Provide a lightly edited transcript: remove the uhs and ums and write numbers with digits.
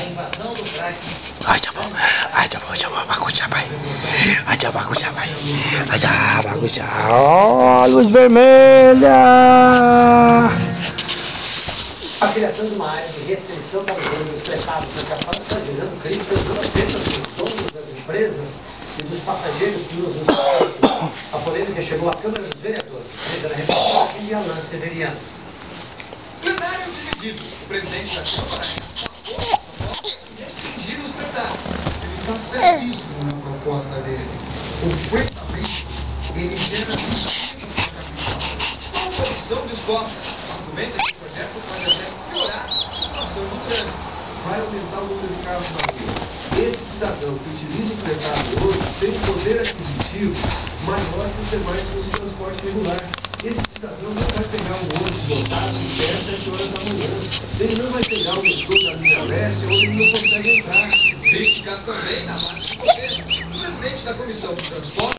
invasão do crack. Ai, tá bom, bagunça, vai. Ai, já bagunça, vai. Ai, já bagunça. Ó, luz vermelha. A criação de uma área de restrição para os ônibus fretados na capital está gerando críticas violentas dos donos das empresas e dos passageiros que usam os transportes. A polêmica chegou à Câmara dos Vereadores. Veja na reportagem de Alan Severiano. Plenário dividido. O presidente da Câmara restringir os fretados. Ele está certíssimo na proposta dele. O fretamento, ele gera a comissão discorda. Argumenta que o projeto pode até piorar a situação do trânsito. Vai aumentar o número de carros na rua. Esse cidadão que utiliza o fretado hoje tem um poder aquisitivo maior que os demais que usam o transporte regular. Esse cidadão não vai pegar um ônibus lotado em pé às 7 horas da manhã. Ele não vai pegar o metrô da linha leste onde ele não consegue entrar. Críticas também na base do governo. O presidente da Comissão de Transporte